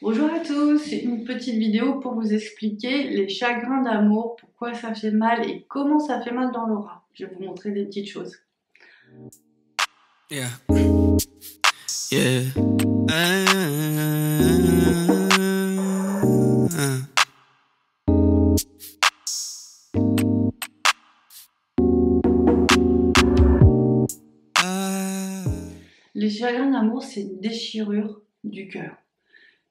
Bonjour à tous, c'est une petite vidéo pour vous expliquer les chagrins d'amour, pourquoi ça fait mal et comment ça fait mal dans l'aura. Je vais vous montrer des petites choses. Yeah. Yeah. Les chagrins d'amour, c'est une déchirure du cœur.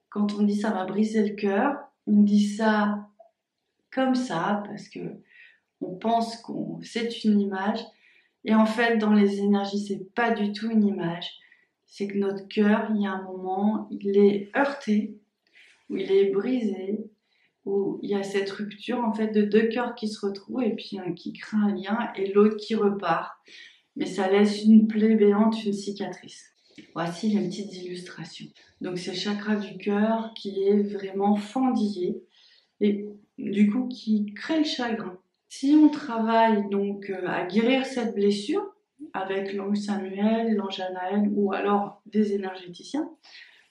Quand on dit ça va briser le cœur, on dit ça comme ça parce que on pense qu'on c'est une image. Et en fait, dans les énergies, c'est pas du tout une image. C'est que notre cœur, il y a un moment, il est heurté, où il est brisé, où il y a cette rupture en fait de deux cœurs qui se retrouvent et puis un qui crée un lien et l'autre qui repart. Mais ça laisse une plaie béante, une cicatrice. Voici les petites illustrations. Donc c'est le chakra du cœur qui est vraiment fendillé et du coup qui crée le chagrin. Si on travaille donc à guérir cette blessure avec l'ange Samuel, l'ange Anaël ou alors des énergéticiens,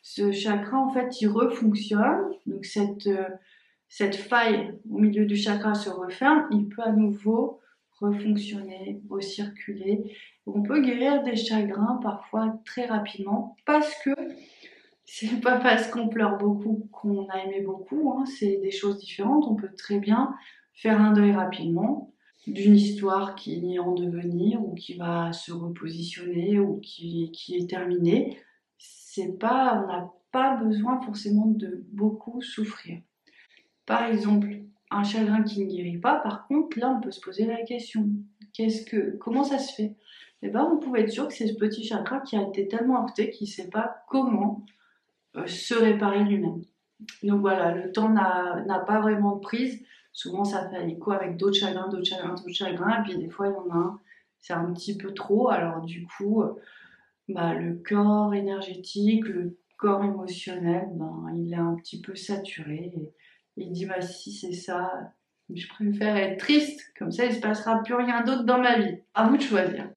ce chakra en fait il refonctionne. Donc cette faille au milieu du chakra se referme, il peut à nouveau refonctionner, recirculer. On peut guérir des chagrins parfois très rapidement parce que c'est pas parce qu'on pleure beaucoup qu'on a aimé beaucoup, hein, c'est des choses différentes. On peut très bien faire un deuil rapidement d'une histoire qui est en devenir ou qui va se repositionner ou qui est terminée. C'est pas, on n'a pas besoin forcément de beaucoup souffrir. Par exemple, un chagrin qui ne guérit pas, par contre, là, on peut se poser la question, comment ça se fait? Eh ben, on pouvait être sûr que c'est ce petit chakra qui a été tellement heurté qu'il ne sait pas comment se réparer lui-même. Donc voilà, le temps n'a pas vraiment de prise. Souvent, ça fait écho avec d'autres chagrins, d'autres chagrins, d'autres chagrins. Et puis des fois, il y en a un, c'est un petit peu trop. Alors du coup, le corps énergétique, le corps émotionnel, il est un petit peu saturé. Et il dit, si c'est ça, je préfère être triste. Comme ça, il ne se passera plus rien d'autre dans ma vie. À vous de choisir.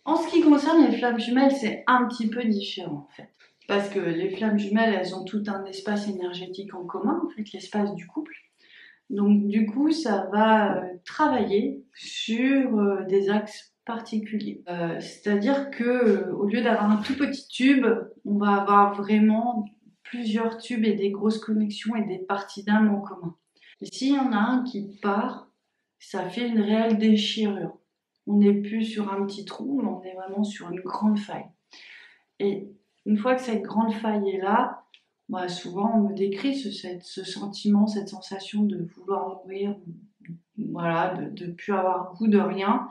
En ce qui concerne les flammes jumelles, c'est un petit peu différent en fait. Parce que les flammes jumelles, elles ont tout un espace énergétique en commun, en fait, l'espace du couple. Donc du coup, ça va travailler sur des axes particuliers. C'est-à-dire que au lieu d'avoir un tout petit tube, on va avoir vraiment plusieurs tubes et des grosses connexions et des parties d'âme en commun. Et s'il y en a un qui part, ça fait une réelle déchirure. On n'est plus sur un petit trou, mais on est vraiment sur une grande faille. Et une fois que cette grande faille est là, souvent on me décrit ce sentiment, cette sensation de vouloir mourir, voilà, de ne plus avoir goût de rien,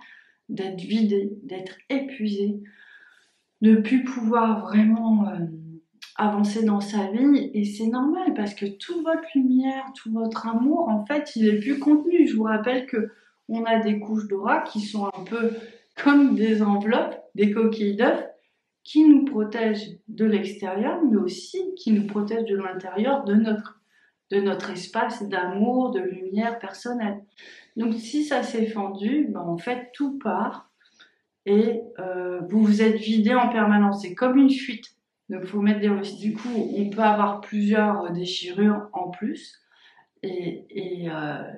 d'être vidé, d'être épuisé, de ne plus pouvoir vraiment avancer dans sa vie. Et c'est normal parce que toute votre lumière, tout votre amour, en fait, il est plus contenu. Je vous rappelle que on a des couches d'aura qui sont un peu comme des enveloppes, des coquilles d'œufs, qui nous protègent de l'extérieur, mais aussi qui nous protègent de l'intérieur de notre espace d'amour, de lumière personnelle. Donc si ça s'est fendu, en fait tout part et vous vous êtes vidé en permanence. C'est comme une fuite. Donc il faut mettre des risques. Du coup, on peut avoir plusieurs déchirures en plus. Et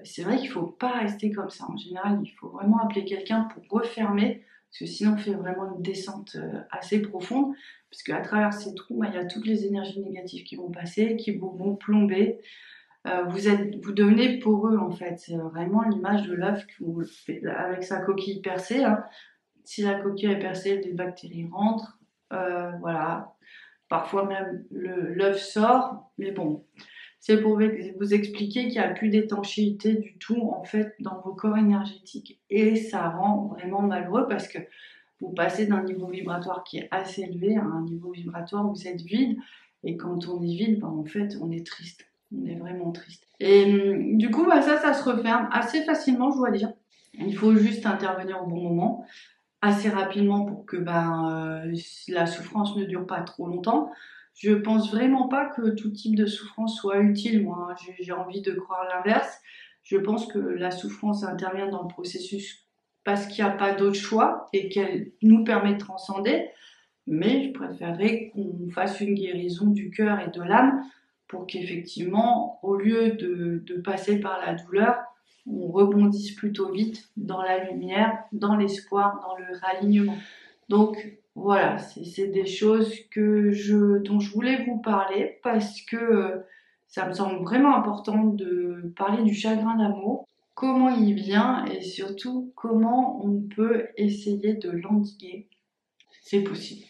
c'est vrai qu'il ne faut pas rester comme ça. En général, il faut vraiment appeler quelqu'un pour refermer, parce que sinon on fait vraiment une descente assez profonde, parce qu'à travers ces trous, il y a toutes les énergies négatives qui vont passer, qui vous vont plomber. Vous devenez poreux en fait. C'est vraiment l'image de l'œuf avec sa coquille percée. Hein. Si la coquille est percée, les bactéries rentrent. Voilà. Parfois même l'œuf sort, mais bon. C'est pour vous expliquer qu'il n'y a plus d'étanchéité du tout en fait dans vos corps énergétiques. Et ça rend vraiment malheureux parce que vous passez d'un niveau vibratoire qui est assez élevé à un niveau vibratoire où vous êtes vide. Et quand on est vide, en fait, on est triste. On est vraiment triste. Et du coup, ça se referme assez facilement, je dois dire. Il faut juste intervenir au bon moment, assez rapidement pour que la souffrance ne dure pas trop longtemps. Je pense vraiment pas que tout type de souffrance soit utile. Moi, j'ai envie de croire l'inverse. Je pense que la souffrance intervient dans le processus parce qu'il n'y a pas d'autre choix et qu'elle nous permet de transcender. mais je préférerais qu'on fasse une guérison du cœur et de l'âme pour qu'effectivement, au lieu de passer par la douleur, on rebondisse plutôt vite dans la lumière, dans l'espoir, dans le ralignement. Donc voilà, c'est des choses dont je voulais vous parler parce que ça me semble vraiment important de parler du chagrin d'amour, comment il vient et surtout comment on peut essayer de l'endiguer. C'est possible,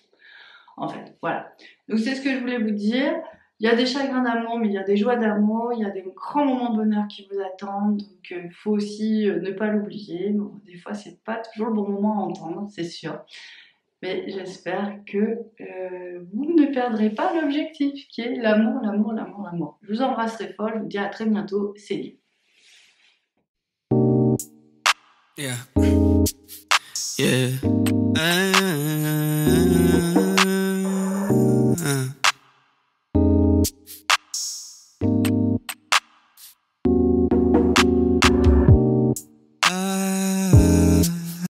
en fait. Voilà. Donc c'est ce que je voulais vous dire. Il y a des chagrins d'amour, mais il y a des joies d'amour, il y a des grands moments de bonheur qui vous attendent, donc il faut aussi ne pas l'oublier. Bon, des fois, c'est pas toujours le bon moment à entendre, c'est sûr. Mais j'espère que vous ne perdrez pas l'objectif qui est l'amour, l'amour, l'amour, l'amour. Je vous embrasse très fort, je vous dis à très bientôt, Céline. Yeah. Yeah.